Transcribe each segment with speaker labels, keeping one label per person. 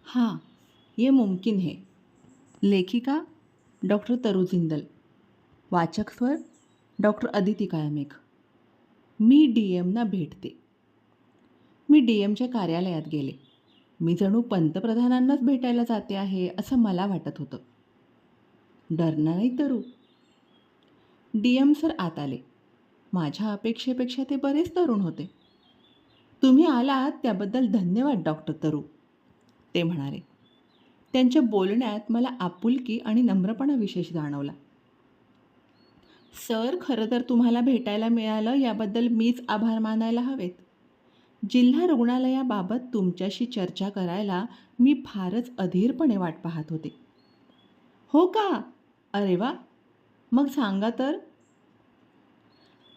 Speaker 1: हाँ, ये मुमकिन है. लेखिका डॉक्टर तरु जिंदल. वाचक स्वर डॉक्टर अदिती काळमेघ. मी डी एमना भेटते. मी डी एमच्या कार्यालयात गेले. मी जणू पंतप्रधानांनाच भेटायला जाते आहे असं मला वाटत होतं. डरना नाही तरू. डी एम सर आत आले. माझ्या अपेक्षेपेक्षा ते बरेच तरुण होते. तुम्ही आलात त्याबद्दल धन्यवाद डॉक्टर तरु, ते म्हणाले. त्यांच्या बोलण्यात मला आपुलकी आणि नम्रपणा विशेष जाणवला. सर, खरं तर तुम्हाला भेटायला मिळालं याबद्दल मीच आभार मानायला हवेत. जिल्हा रुग्णालयाबाबत तुमच्याशी चर्चा करायला मी फारच अधीरपणे वाट पाहत होते. हो का? अरे वा, मग सांगा तर.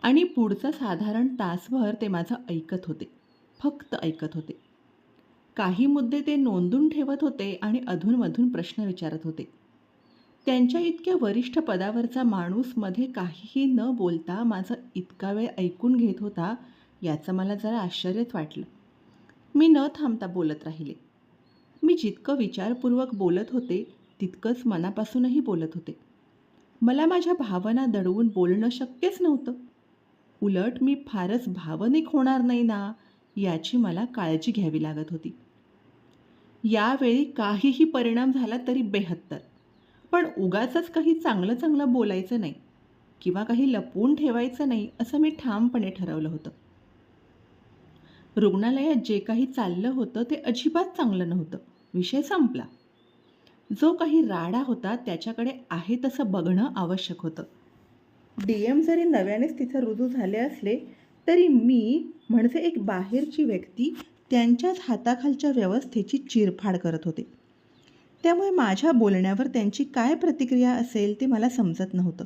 Speaker 1: आणि पुढचं साधारण तासभर ते माझं ऐकत होते, फक्त ऐकत होते. काही मुद्दे ते नोंदून ठेवत होते आणि अधूनमधून प्रश्न विचारत होते. त्यांच्या इतक्या वरिष्ठ पदावरचा माणूस मध्ये काहीही न बोलता माझं इतका वेळ ऐकून घेत होता याचं मला जरा आश्चर्यच वाटलं. मी न थांबता बोलत राहिले. मी जितकं विचारपूर्वक बोलत होते तितकंच मनापासूनही बोलत होते. मला माझ्या भावना दडवून बोलणं शक्यच नव्हतं. उलट मी फारच भावनिक होणार नाही ना याची मला काळजी घ्यावी लागत होती. यावेळी काहीही परिणाम झाला तरी बेहत्तर, पण उगाचच काही चांगलं चांगलं बोलायचं नाही किंवा काही लपवून ठेवायचं नाही असं मी ठामपणे ठरवलं होतं. रुग्णालयात जे काही चाललं होतं ते अजिबात चांगलं नव्हतं. विषय संपला. जो काही राडा होता त्याच्याकडे आहे तसं बघणं आवश्यक होतं. डी एम जरी नव्यानेच तिथं रुजू झाले असले तरी मी म्हणजे एक बाहेरची व्यक्ती त्यांच्याच हाताखालच्या व्यवस्थेची चिरफाड करत होते. त्यामुळे माझ्या बोलण्यावर त्यांची काय प्रतिक्रिया असेल ते मला समजत नव्हतं.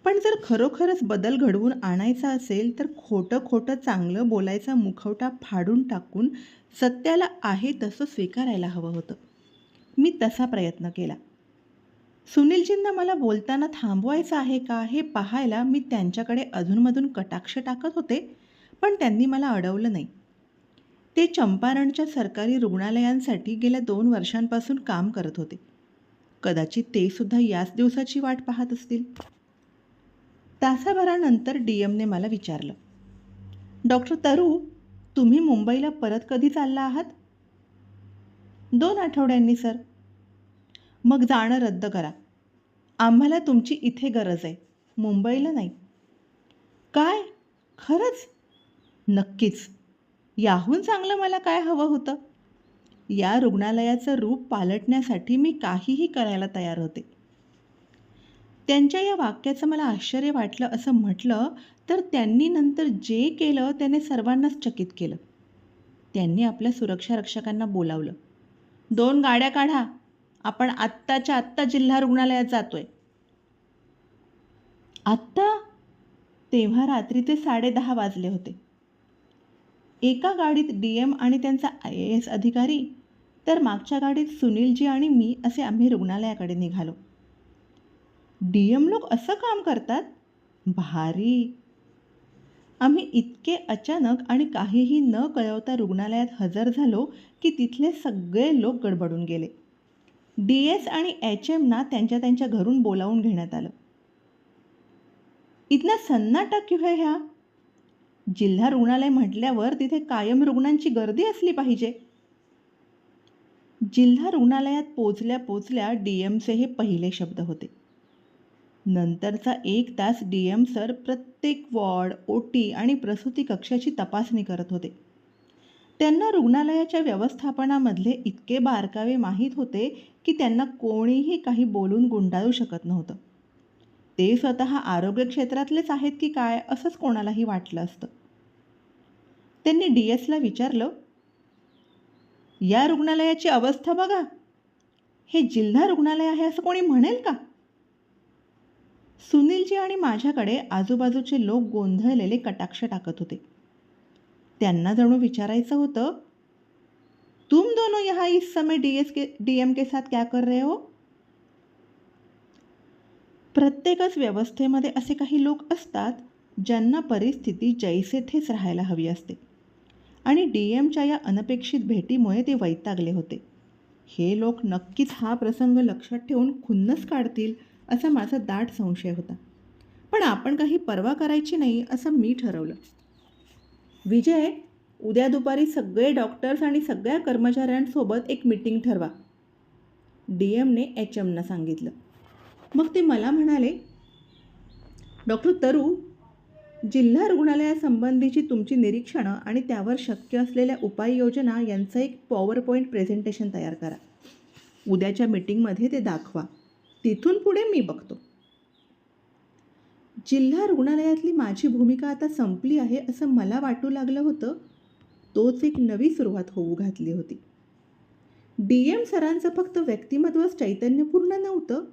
Speaker 1: पण जर खरोखरच बदल घडवून आणायचा असेल तर खोटं खोटं चांगलं बोलायचा मुखवटा फाडून टाकून सत्याला आहे तसं स्वीकारायला हवं होतं. मी तसा प्रयत्न केला. सुनीलजींना मला बोलताना थांबवायचं आहे का हे पाहायला मी त्यांच्याकडे अधूनमधून कटाक्ष टाकत होते, पण त्यांनी मला अडवलं नाही. ते चंपारणच्या सरकारी रुग्णालयांसाठी गेल्या 2 वर्षांपासून काम करत होते. कदाचित ते सुद्धा याच दिवसाची वाट पाहत असतील. तासाभरानंतर डी एमने मला विचारलं, डॉक्टर तरु, तुम्ही मुंबईला परत कधी चालला आहात? 2 आठवड्यांनी सर. मग जाणं रद्द करा. आम्हाला तुमची इथे गरज आहे, मुंबईला नाही. काय? खरंच? नक्कीच. याहून चांगलं मला काय हवं होतं? या रुग्णालयाचं रूप पालटण्यासाठी मी काहीही करायला तयार होते. त्यांच्या या वाक्याचं मला आश्चर्य वाटलं असं म्हटलं तर त्यांनी नंतर जे केलं त्याने सर्वांनाच चकित केलं. त्यांनी आपल्या सुरक्षा रक्षकांना बोलावलं. 2 गाड्या काढा, आपण आत्ताच्या आत्ता जिल्हा रुग्णालयात जातोय. आत्ता? तेव्हा रात्रीचे 10:30 वाजले होते. एका गाडीत डी एम आणि त्यांचा IAS अधिकारी, तर मागच्या गाडीत सुनीलजी आणि मी असे आम्ही रुग्णालयाकडे निघालो. डी एम लोक असं काम करतात? भारी. आम्ही इतके अचानक आणि काहीही न कळवता रुग्णालयात हजर झालो की तिथले सगळे लोक गडबडून गेले. DS आणि HMना त्यांच्या त्यांच्या घरून बोलावून घेण्यात आलं. इथला सन्नाटा क्यों है ह्या? जिल्हा रुग्णालय म्हटल्यावर तिथे कायम रुग्णांची गर्दी असली पाहिजे. जिल्हा रुग्णालयात पोचल्या DMचे हे पहिले शब्द होते. नंतरचा 1 तास DM सर प्रत्येक वॉर्ड, OT आणि प्रसूती कक्षाची तपासणी करत होते. त्यांना रुग्णालयाच्या व्यवस्थापनामधले इतके बारकावे माहीत होते की त्यांना कोणीही काही बोलून गुंडाळू शकत नव्हतं. ते स्वतः आरोग्य क्षेत्रातलेच आहेत की काय असंच कोणालाही वाटलं असतं. त्यांनी DSला विचारलं, या रुग्णालयाची अवस्था बघा. हे जिल्हा रुग्णालय आहे असं कोणी म्हणेल का? सुनीलजी आणि माझ्याकडे आजूबाजूचे लोक गोंधळलेले कटाक्ष टाकत होते. त्यांना जणू विचारायचं होतं, तुम दोनों यहाँ इस समय DM के साथ क्या कर रहे हो? प्रत्येकच व्यवस्थेमध्ये असे काही लोक असतात ज्यांना परिस्थिती जैसे थेच राहायला हवी असते आणि DMच्या या अनपेक्षित भेटीमुळे ते वैतागले होते. हे लोक नक्कीच हा प्रसंग लक्षात ठेवून खुन्नस काढतील असा माझा दाट संशय होता. पण आपण काही पर्वा करायची नाही असं मी ठरवलं. विजय, उद्या दुपारी सगळे डॉक्टर्स आणि सगळ्या कर्मचाऱ्यांसोबत एक मीटिंग ठरवा, DM ने HMना सांगितलं. मग ते मला म्हणाले, डॉक्टर तरू, जिल्हा रुग्णालयासंबंधीची तुमची निरीक्षणं आणि त्यावर शक्य असलेल्या उपाययोजना यांचं एक पॉवरपॉईंट प्रेझेंटेशन तयार करा. उद्याच्या मीटिंगमध्ये ते दाखवा. तिथून पुढे मी बघतो. जिल्हा रुग्णालयातली माझी भूमिका आता संपली आहे असं मला वाटू लागलं होतं. तोच एक नवी सुरुवात होऊ घातली होती. DM सरांचं फक्त व्यक्तिमत्वच चैतन्यपूर्ण नव्हतं,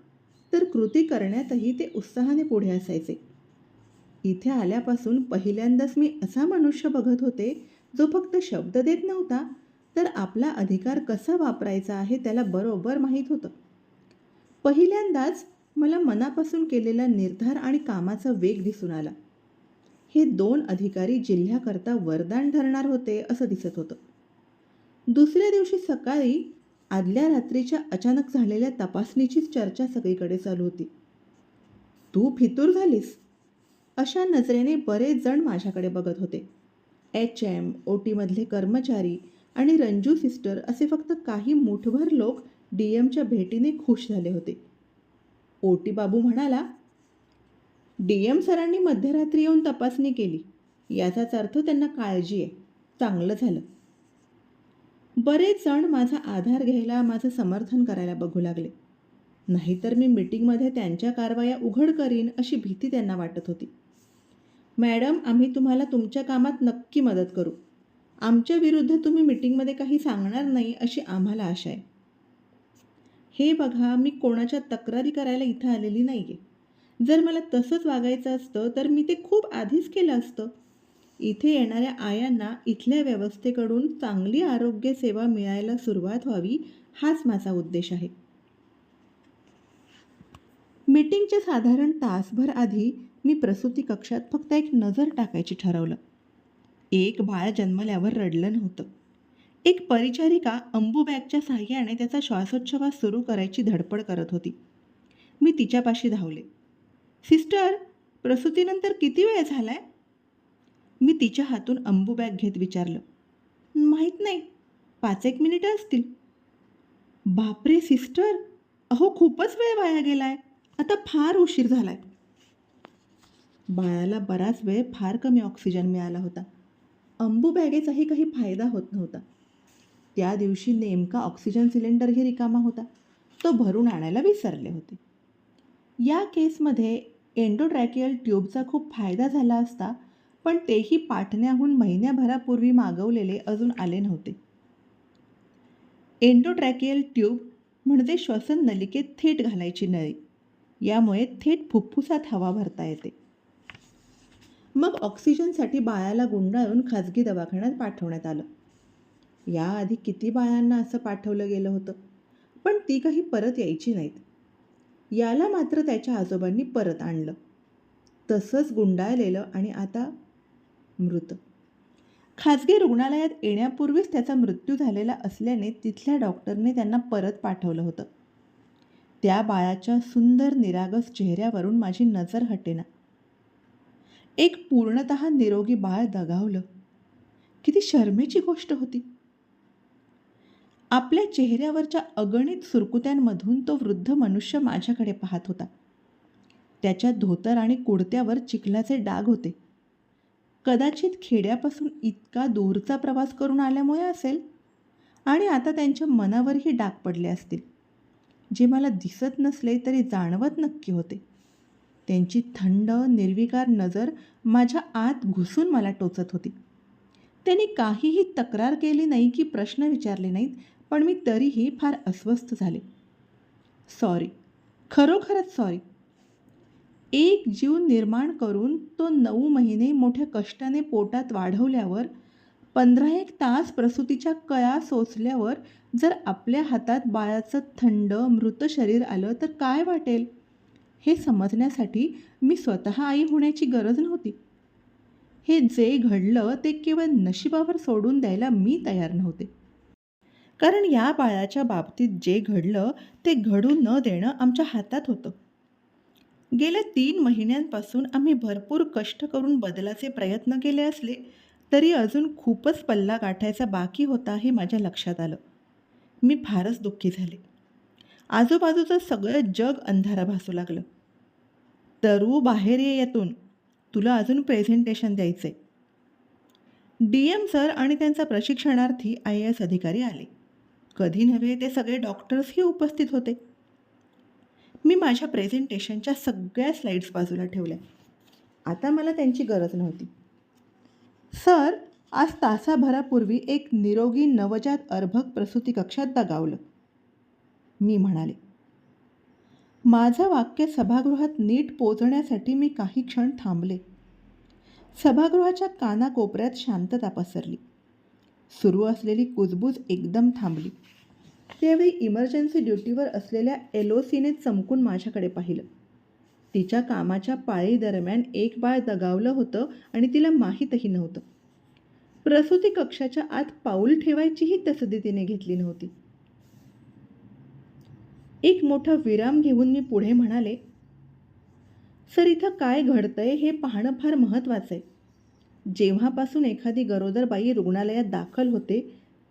Speaker 1: तर कृती करण्यातही ते उत्साहाने पुढे असायचे. इथे आल्यापासून पहिल्यांदाच मी असा मनुष्य बघत होते जो फक्त शब्द देत नव्हता, तर आपला अधिकार कसा वापरायचा आहे त्याला बरोबर माहीत होतं. पहिल्यांदाच मला मनापासून केलेला निर्धार आणि कामाचा वेग दिसून आला. हे 2 अधिकारी जिल्ह्याकरता वरदान ठरणार होते असं दिसत होतं. दुसऱ्या दिवशी सकाळी आदल्या रात्रीच्या अचानक झालेल्या तपासणीचीच चर्चा सगळीकडे चालू होती. तू फितूर झालीस, अशा नजरेने बरेच जण माझ्याकडे बघत होते. HM, OTमधले कर्मचारी आणि रंजू सिस्टर असे फक्त काही मुठभर लोक DMच्या भेटीने खुश झाले होते. OT बाबू म्हणाला, DM सरांनी मध्यरात्री येऊन तपासणी केली, याचाच अर्थ त्यांना काळजी आहे, चांगलं झालं. बरेच जण माझा आधार घ्यायला, माझं समर्थन करायला बघू लागले. नाहीतर मी मीटिंगमध्ये त्यांच्या कारवाया उघड करीन अशी भीती त्यांना वाटत होती. मॅडम, आम्ही तुम्हाला तुमच्या कामात नक्की मदत करू. आमच्या विरुद्ध तुम्ही मीटिंगमध्ये काही सांगणार नाही अशी आम्हाला आशा आहे. हे बघा, मी कोणाच्या तक्रारी करायला इथं आलेली नाही आहे. जर मला तसंच वागायचं असतं तर मी ते खूप आधीच केलं असतं. इथे येणाऱ्या आयांना इथल्या व्यवस्थेकडून चांगली आरोग्य सेवा मिळायला सुरुवात व्हावी, हाच माझा उद्देश आहे. मीटिंगच्या साधारण तासभर आधी मी प्रसूती कक्षात फक्त एक नजर टाकायची ठरवलं. एक बाळ जन्मल्यावर रडलं नव्हतं. एक परिचारिका अंबुबॅगच्या साहाय्याने त्याचा श्वासोच्छवास सुरू करायची धडपड करत होती. मी तिच्यापाशी धावले. सिस्टर, प्रसूतीनंतर किती वेळ झालाय? मी तिच्या हातून अंबुबॅग घेत विचारलं. माहीत नाही, 5-1 मिनिटं असतील. बापरे सिस्टर, अहो खूपच वेळ वाया गेलाय. आता फार उशीर झालाय. बाळाला बराच वेळ फार कमी ऑक्सिजन मिळाला होता. अंबुबॅगेचाही काही फायदा होत नव्हता. त्या दिवशी नेमका ऑक्सिजन सिलेंडरही रिकामा होता. तो भरून आणायला विसरले होते. या केसमध्ये एंडोट्रॅकियल ट्यूबचा खूप फायदा झाला असता, पण तेही पाटण्याहून महिन्याभरापूर्वी मागवलेले अजून आले नव्हते. एंडोट्रॅकियल ट्यूब म्हणजे श्वसन नलिकेत थेट घालायची नळी. यामुळे थेट फुफ्फुसात हवा भरता येते. मग ऑक्सिजनसाठी बाळाला गुंडाळून खाजगी दवाखान्यात पाठवण्यात आलं. याआधी किती बाळांना असं पाठवलं गेलं होतं, पण ती काही परत यायची नाहीत. याला मात्र त्याच्या आजोबांनी परत आणलं, तसंच गुंडाळलेलं आणि आता मृत. खाजगी रुग्णालयात येण्यापूर्वीच त्याचा मृत्यू झालेला असल्याने तिथल्या डॉक्टरने त्यांना परत पाठवलं होतं. त्या बाळाच्या सुंदर निरागस चेहऱ्यावरून माझी नजर हटेना. एक पूर्णतः निरोगी बाळ दगावलं. किती शरमेची गोष्ट होती. आपल्या चेहऱ्यावरच्या अगणित सुरकुत्यांमधून तो वृद्ध मनुष्य माझ्याकडे पाहत होता. त्याच्या धोतर आणि कुडत्यावर चिखलाचे डाग होते. कदाचित खेड्यापासून इतका दूरचा प्रवास करून आल्यामुळे असेल, आणि आता त्यांच्या मनावरही डाग पडले असतील, जे मला दिसत नसले तरी जाणवत नक्की होते. त्यांची थंड निर्विकार नजर माझ्या आत घुसून मला टोचत होती. त्यांनी काहीही तक्रार केली नाही की प्रश्न विचारले नाहीत, पण मी तरीही फार अस्वस्थ झाले. सॉरी, खरोखरच सॉरी. एक जीव निर्माण करून तो 9 महिने मोठ्या कष्टाने पोटात वाढवल्यावर, 15-1 तास प्रसूतीच्या कळा सोसल्यावर जर आपल्या हातात बाळाचं थंड मृत शरीर आलं तर काय वाटेल, हे समजण्यासाठी मी स्वतः आई होण्याची गरज नव्हती. हे जे घडलं ते केवळ नशिबावर सोडून द्यायला मी तयार नव्हते. कारण या बाळाच्या बाबतीत जे घडलं ते घडू न देणं आमच्या हातात होतं. गेल्या 3 महिन्यांपासून आम्ही भरपूर कष्ट करून बदलाचे प्रयत्न केले असले तरी अजून खूपच पल्ला गाठायचा बाकी होता हे माझ्या लक्षात आलं. मी फारच दुःखी झाले. आजूबाजूचं सगळं जग अंधारा भासू लागलं. तरू बाहेर ये यातून, तुला अजून प्रेझेंटेशन द्यायचे. DM सर आणि त्यांचा प्रशिक्षणार्थी IAS अधिकारी आले. कधी नव्हे ते सगळे डॉक्टर्सही उपस्थित होते. मी माझ्या प्रेझेंटेशनच्या सगळ्या स्लाईड्स बाजूला ठेवल्या. आता मला त्यांची गरज नव्हती. सर, आज तासाभरापूर्वी एक निरोगी नवजात अर्भक प्रसूती कक्षात दगावलं, मी म्हणाले. माझं वाक्य सभागृहात नीट पोचण्यासाठी मी काही क्षण थांबले. सभागृहाच्या कानाकोपऱ्यात शांतता पसरली. सुरू असलेली कुजबूज एकदम थांबली. त्यावेळी इमर्जन्सी ड्युटीवर असलेल्या LOCने चमकून माझ्याकडे पाहिलं. तिच्या कामाच्या पाळीदरम्यान एक बाळ दगावलं होतं आणि तिला माहीतही नव्हतं. प्रसूती कक्षाच्या आत पाऊल ठेवायचीही तसदी तिने घेतली नव्हती. एक मोठा विराम घेऊन मी पुढे म्हणाले, सर, इथं काय घडतंय हे पाहणं फार महत्त्वाचं आहे. जेव्हापासून एखादी गरोदर बाई रुग्णालयात दाखल होते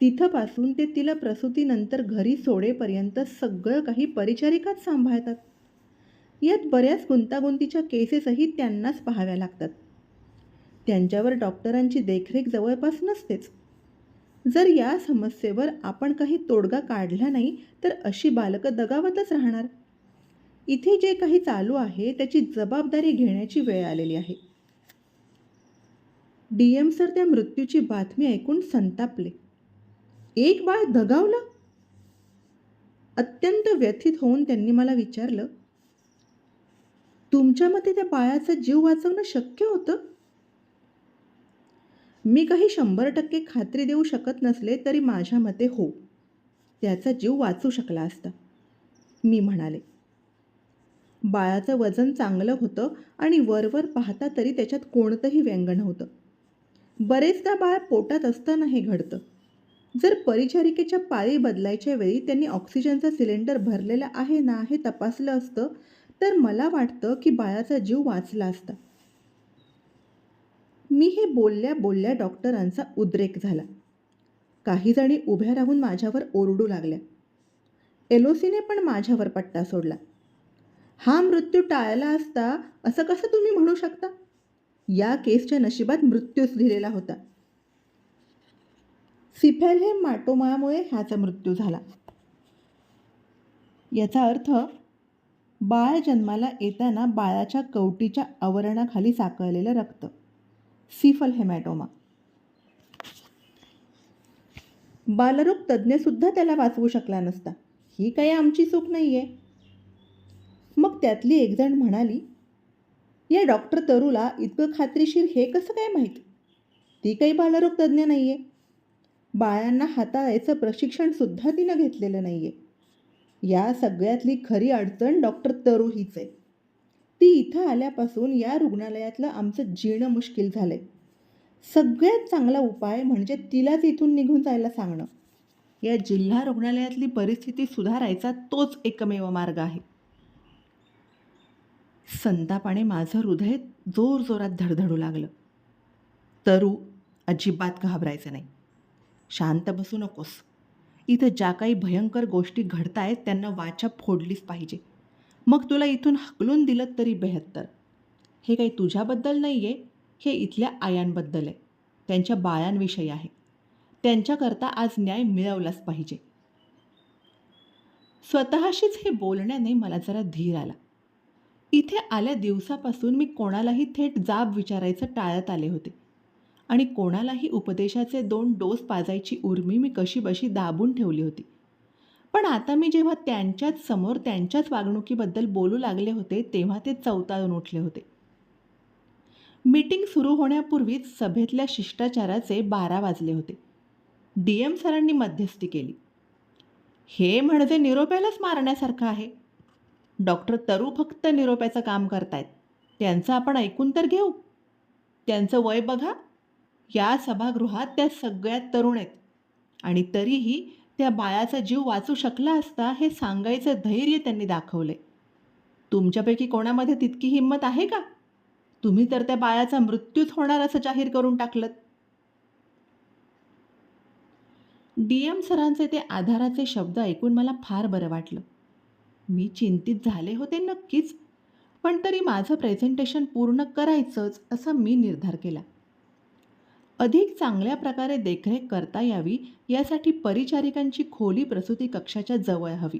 Speaker 1: तिथंपासून ते तिला प्रसूतीनंतर घरी सोडेपर्यंत सगळं काही परिचारिकाच सांभाळतात. यात बऱ्याच गुंतागुंतीच्या केसेसही त्यांनाच पाहाव्या लागतात. त्यांच्यावर डॉक्टरांची देखरेख जवळपास नसतेच. जर या समस्येवर आपण काही तोडगा काढला नाही तर अशी बालकं दगावतच राहणार. इथे जे काही चालू आहे त्याची जबाबदारी घेण्याची वेळ आलेली आहे. DM सर त्या मृत्यूची बातमी ऐकून संतापले. एक बाळ दगावलं? अत्यंत व्यथित होऊन त्यांनी मला विचारलं, तुमच्या मते त्या बाळाचा जीव वाचवणं शक्य होतं? मी काही 100% खात्री देऊ शकत नसले तरी माझ्या मते हो, त्याचा जीव वाचू शकला असता, मी म्हणाले. बाळाचं वजन चांगलं होतं आणि वरवर पाहता तरी त्याच्यात कोणतंही व्यंग नव्हतं. बरेचदा बाळ पोटात असताना हे घडतं. जर परिचारिकेच्या पाळी बदलायच्या वेळी त्यांनी ऑक्सिजनचा सिलेंडर भरलेला आहे ना हे तपासलं असतं तर मला वाटतं की बाळाचा जीव वाचला असता. मी हे बोलल्या बोलल्या डॉक्टरांचा उद्रेक झाला. काही जणी उभ्या राहून माझ्यावर ओरडू लागल्या. LOCने पण माझ्यावर पट्टा सोडला. हा मृत्यू टाळला असता असं कसं तुम्ही म्हणू शकता? या केसच्या नशिबात मृत्यूच लिहिलेला होता. सिफेलिहेमाटोमामुळे ह्याचा मृत्यू झाला. याचा अर्थ बाळ जन्माला येताना बाळाच्या कवटीच्या आवरणाखाली साकळलेलं रक्त, सिफल-हेमॅटोमा. बालरोग तज्ज्ञसुद्धा त्याला वाचवू शकला नसता. ही काही आमची चूक नाही आहे. मग त्यातली एकजण म्हणाली, या डॉक्टर तरूला इतकं खात्रीशीर हे कसं काय माहीत? ती काही बालरोग तज्ज्ञ नाही आहे. बाळांना हाताळायचं प्रशिक्षणसुद्धा तिनं घेतलेलं नाही आहे. या सगळ्यातली खरी अडचण डॉक्टर तरू हीच आहे. ती इथं आल्यापासून या रुग्णालयातलं आमचं जीणं मुश्किल झालं आहे. सगळ्यात चांगला उपाय म्हणजे तिलाच इथून निघून जायला सांगणं. या जिल्हा रुग्णालयातली परिस्थिती सुधारायचा तोच एकमेव मार्ग आहे. संतापाने माझं हृदय जोरजोरात धडधडू लागलं. तरू, अजिबात घाबरायचं नाही. शांत बसू नकोस. इथं ज्या काही भयंकर गोष्टी घडतायत त्यांना वाचा फोडलीच पाहिजे. मग तुला इथून हकलून दिलं तरी बेहत्तर. हे काही तुझ्याबद्दल नाही आहे, हे इथल्या आयांबद्दल आहे. त्यांच्या बाळांविषयी आहे. त्यांच्याकरता आज न्याय मिळवलाच पाहिजे. स्वतःशीच हे बोलण्याने मला जरा धीर आला. इथे आल्या दिवसापासून मी कोणालाही थेट जाब विचारायचं टाळत आले होते आणि कोणालाही उपदेशाचे 2 डोस पाजायची उर्मी मी कशीबशी दाबून ठेवली होती. पण आता मी जेव्हा त्यांच्याच समोर त्यांच्याच वागणुकीबद्दल बोलू लागले होते तेव्हा ते चवताळून उठले होते. मीटिंग सुरू होण्यापूर्वीच सभेतल्या शिष्टाचाराचे 12 वाजले होते. DM सरांनी मध्यस्थी केली. हे म्हणजे निरोप्यालाच मारण्यासारखं आहे. डॉक्टर तरू फक्त निरोप्याचं काम करतायत. त्यांचं आपण ऐकून तर घेऊ. त्यांचं वय बघा. या सभागृहात त्या सगळ्यात तरुण आहेत आणि तरीही त्या बाळाचा जीव वाचू शकला असता हे सांगायचं धैर्य त्यांनी दाखवले. तुमच्यापैकी कोणामध्ये तितकी हिंमत आहे का? तुम्ही तर त्या बाळाचा मृत्यूच होणार असं जाहीर करून टाकलत. DM सरांचे ते आधाराचे शब्द ऐकून मला फार बरं वाटलं. मी चिंतित झाले होते नक्कीच, पण तरी माझं प्रेझेंटेशन पूर्ण करायचंच असा मी निर्धार केला. अधिक चांगल्या प्रकारे देखरेख करता यावी यासाठी परिचारिकांची खोली प्रसूती कक्षाच्या जवळ हवी.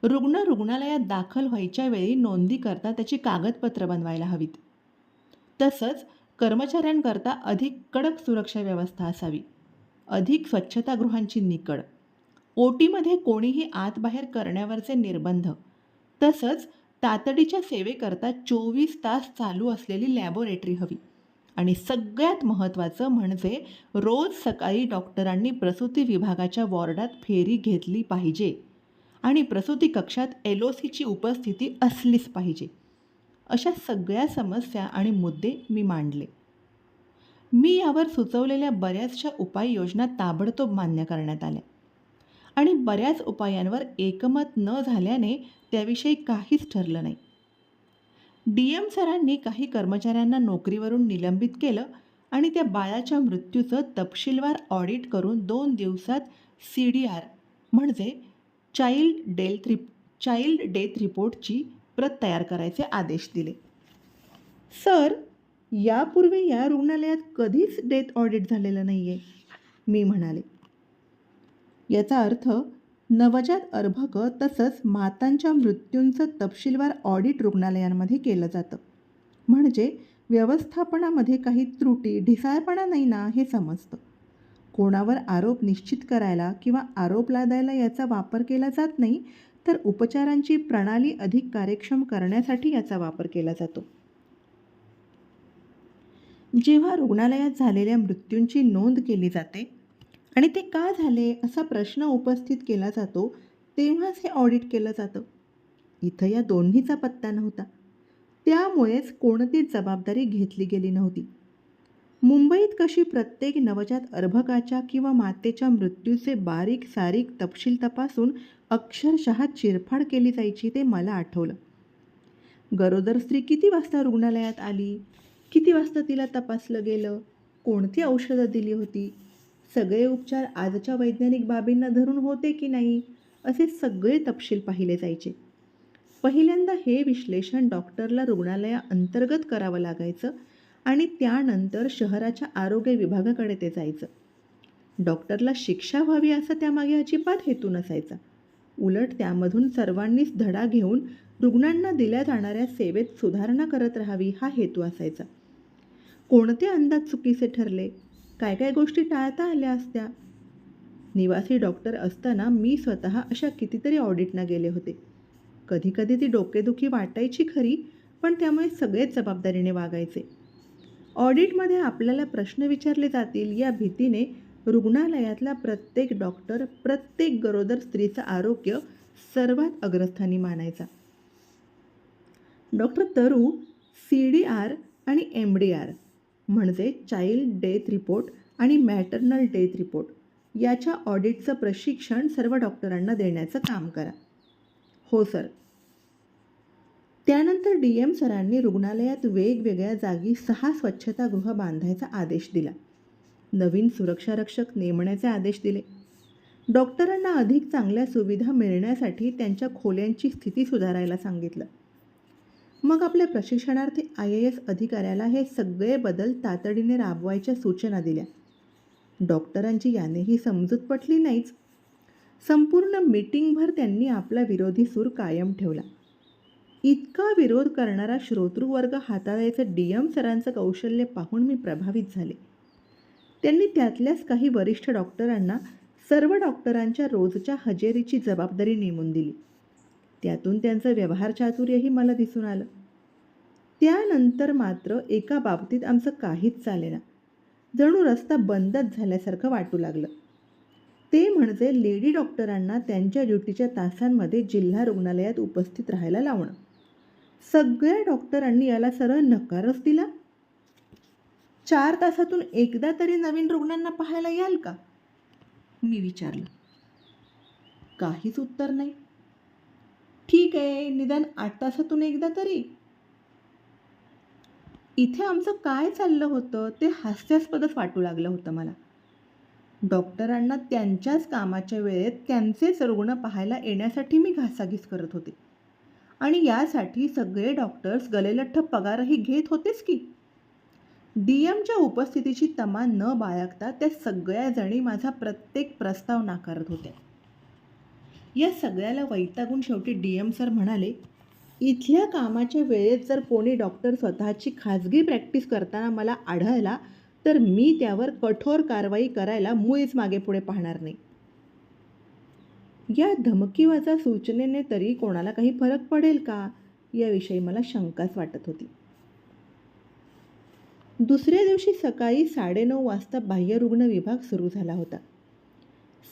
Speaker 1: रुग्ण रुग्णालयात दाखल व्हायच्या वेळी नोंदी करता त्याची कागदपत्र बनवायला हवीत. तसंच कर्मचाऱ्यांकरता अधिक कडक सुरक्षा व्यवस्था असावी. अधिक स्वच्छतागृहांची निकड, OTमध्ये कोणीही आतबाहेर करण्यावरचे निर्बंध, तसंच तातडीच्या सेवेकरता 24 तास चालू असलेली लॅबोरेटरी हवी. आणि सगळ्यात महत्त्वाचं म्हणजे रोज सकाळी डॉक्टरांनी प्रसूती विभागाच्या वॉर्डात फेरी घेतली पाहिजे आणि प्रसूती कक्षात LOCची उपस्थिती असलीच पाहिजे. अशा सगळ्या समस्या आणि मुद्दे मी मांडले. मी यावर सुचवलेल्या बऱ्याचशा उपाययोजना ताबडतोब मान्य करण्यात आल्या आणि बऱ्याच उपायांवर एकमत न झाल्याने त्याविषयी काहीच ठरलं नाही. DM सरांनी काही कर्मचाऱ्यांना नोकरीवरून निलंबित केलं आणि त्या बाळाच्या मृत्यूचं तपशीलवार ऑडिट करून 2 दिवसात CDR म्हणजे चाइल्ड डेथ रिपोर्टची प्रत तयार करायचे आदेश दिले. सर, यापूर्वी या रुग्णालयात कधीच डेथ ऑडिट झालेलं नाही आहे, मी म्हणाले. याचा अर्थ नवजात अर्भक तसंच मातांच्या मृत्यूंचं तपशीलवार ऑडिट रुग्णालयांमध्ये केलं जातं. म्हणजे व्यवस्थापनामध्ये काही त्रुटी ढिसाळपणा नाही ना हे समजतं. कोणावर आरोप निश्चित करायला किंवा आरोप लादायला याचा वापर केला जात नाही, तर उपचारांची प्रणाली अधिक कार्यक्षम करण्यासाठी याचा वापर केला जातो. जेव्हा रुग्णालयात झालेल्या मृत्यूंची नोंद केली जाते आणि ते का झाले असा प्रश्न उपस्थित केला जातो, तेव्हाच हे ऑडिट केलं जातं. इथं या दोन्हीचा पत्ता नव्हता. त्यामुळेच कोणतीच जबाबदारी घेतली गेली नव्हती. मुंबईत कशी प्रत्येक नवजात अर्भकाच्या किंवा मातेच्या मृत्यूचे बारीक सारीक तपशील तपासून अक्षरशः चिरफाड केली जायची ते मला आठवलं. गरोदर स्त्री किती वाजता रुग्णालयात आली, किती वाजता तिला तपासलं गेलं, कोणती औषधं दिली होती, सगळे उपचार आजच्या वैज्ञानिक बाबींना धरून होते की नाही, असे सगळे तपशील पाहिले जायचे. पहिल्यांदा हे विश्लेषण डॉक्टरला रुग्णालयाअंतर्गत करावं लागायचं आणि त्यानंतर शहराच्या आरोग्य विभागाकडे ते जायचं. डॉक्टरला शिक्षा व्हावी असा त्यामागे अजिबात हेतू नसायचा. उलट त्यामधून सर्वांनीच धडा घेऊन रुग्णांना दिल्या जाणाऱ्या सेवेत सुधारणा करत राहावी हा हेतू असायचा. कोणते अंदाज चुकीचे ठरले, काय काय गोष्टी टाळता आल्या असत्या. निवासी डॉक्टर असताना मी स्वतः अशा कितीतरी ऑडिटना गेले होते. कधीकधी ती डोकेदुखी वाटायची खरी, पण त्यामुळे सगळेच जबाबदारीने वागायचे. ऑडिटमध्ये आपल्याला प्रश्न विचारले जातील या भीतीने रुग्णालयातला प्रत्येक डॉक्टर प्रत्येक गरोदर स्त्रीचं आरोग्य सर्वात अग्रस्थानी मानायचा. डॉक्टर तरू CDR आणि MDR म्हणजे चाइल्ड डेथ रिपोर्ट आणि मॅटर्नल डेथ रिपोर्ट याच्या ऑडिटचं प्रशिक्षण सर्व डॉक्टरांना देण्याचं काम करा. हो सर. त्यानंतर DM सरांनी रुग्णालयात वेगवेगळ्या जागी 6 स्वच्छतागृह बांधायचा आदेश दिला. नवीन सुरक्षारक्षक नेमण्याचे आदेश दिले. डॉक्टरांना अधिक चांगल्या सुविधा मिळण्यासाठी त्यांच्या खोल्यांची स्थिती सुधारायला सांगितलं. मग आपल्या प्रशिक्षणार्थी IAS अधिकाऱ्याला हे सगळे बदल तातडीने राबवायच्या सूचना दिल्या. डॉक्टरांची यानेही समजूत पटली नाहीच. संपूर्ण मीटिंगभर त्यांनी आपला विरोधी सूर कायम ठेवला. इतका विरोध करणारा श्रोतृवर्ग हाताळायचं DM सरांचं कौशल्य पाहून मी प्रभावित झाले. त्यांनी त्यातल्याच काही वरिष्ठ डॉक्टरांना सर्व डॉक्टरांच्या रोजच्या हजेरीची जबाबदारी नेमून दिली. त्यातून त्यांचं व्यवहार चातुर्यही मला दिसून आलं. त्यानंतर मात्र एका बाबतीत आमचं काहीच चालेना. जणू रस्ता बंदच झाल्यासारखं वाटू लागलं. ते म्हणजे लेडी डॉक्टरांना त्यांच्या ड्युटीच्या तासांमध्ये जिल्हा रुग्णालयात उपस्थित राहायला लावणं. सगळ्या डॉक्टरांनी याला सरळ नकारच दिला. 4 तासातून एकदा तरी नवीन रुग्णांना पाहायला याल का, मी विचारलं. काहीच उत्तर नाही. ठीक आहे, निदान 8 तासातून एकदा तरी. इथे आमचं काय चाललं होतं ते हास्यास्पदच वाटू लागलं होतं मला. डॉक्टरांना त्यांच्याच कामाच्या वेळेत त्यांचेच रुग्ण पाहायला येण्यासाठी मी घासाघीस करत होते. आणि यासाठी सगळे डॉक्टर्स गलेलठ्ठ पगारही घेत होतेच की. डी-एमच्या उपस्थितीची तमा न बाळगता त्या सगळ्या जणी माझा प्रत्येक प्रस्ताव नाकारत होत्या. या सगळ्याला वैतागून शेवटी डी-एम सर म्हणाले, इथल्या कामाच्या वेळेत जर कोणी डॉक्टर स्वतःची खाजगी प्रॅक्टिस करताना मला आढळला तर मी त्यावर कठोर कारवाई करायला मुळीच मागेपुढे पाहणार नाही. या धमकीवाजा सूचनेने तरी कोणाला काही फरक पडेल का, याविषयी मला शंकाच वाटत होती. दुसऱ्या दिवशी सकाळी 9:30 वाजता बाह्यरुग्ण विभाग सुरू झाला होता.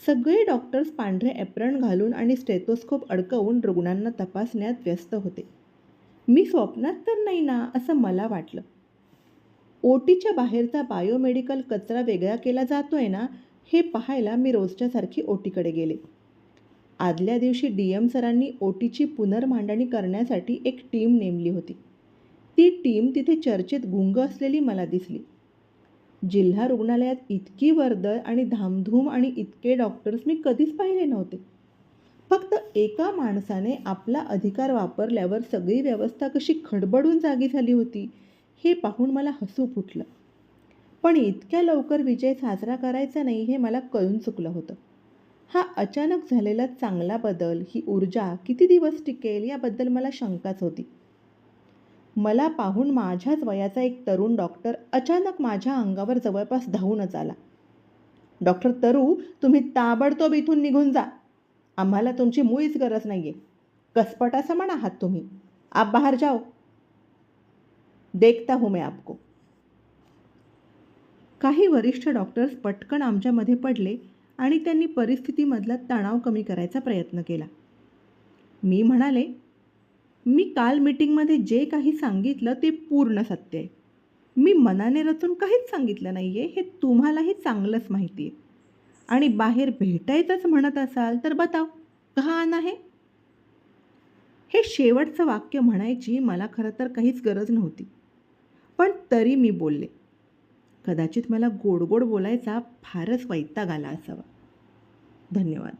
Speaker 1: सगळे डॉक्टर्स पांढरे एप्रन घालून आणि स्टेथोस्कोप अडकवून रुग्णांना तपासण्यात व्यस्त होते. मी स्वप्नात तर नाही ना, असं मला वाटलं. ओटीच्या बाहेरचा बायोमेडिकल कचरा वेगळा केला जातोय ना, हे पाहायला मी रोजच्यासारखी ओटीकडे गेले. आदल्या दिवशी डी-एम सरांनी ओटीची पुनर्मांडणी करण्यासाठी एक टीम नेमली होती. ती टीम तिथे चर्चेत गुंग असलेली मला दिसली. जिल्हा रुग्णालयात इतकी वर्दळ आणि धामधूम आणि इतके डॉक्टर्स मी कधीच पाहिले नव्हते. फक्त एका माणसाने आपला अधिकार वापरल्यावर सगळी व्यवस्था कशी खडबडून जागी झाली होती, हे पाहून मला हसू फुटलं. पण इतक्या लवकर विजय साजरा करायचा नाही हे मला कळून चुकलं होतं. हा अचानक झालेला चांगला बदल, ही ऊर्जा किती दिवस टिकेल याबद्दल मला शंकाच होती. मला पाहून माझ्याच वयाचा एक तरुण डॉक्टर अचानक माझ्या अंगावर जवळपास धावूनच आला. डॉक्टर तरू, तुम्ही ताबडतोब इथून निघून जा. आम्हाला तुमची मुळीच गरज नाहीये. कसपटा समान आहात तुम्ही. आप बाहेर जाओ. देखता हूं मैं आपको. काही वरिष्ठ डॉक्टर्स पटकन आमच्यामध्ये पडले आणि त्यांनी परिस्थितीमधला तणाव कमी करायचा प्रयत्न केला. मी म्हणाले, मी काल मीटिंगमध्ये जे काही सांगितलं ते पूर्ण सत्य आहे. मी मनाने रचून काहीच सांगितलं नाही आहे, हे तुम्हालाही चांगलंच माहिती आहे. आणि बाहेर भेटायचंच म्हणत असाल तर बताव, कहाँ आना है? हे शेवटचं वाक्य म्हणायची मला खरं तर काहीच गरज नव्हती. पण तरी मी बोलले. कदाचित मला गोड गोड बोलायचा फारच वैताग आला असावा. धन्यवाद.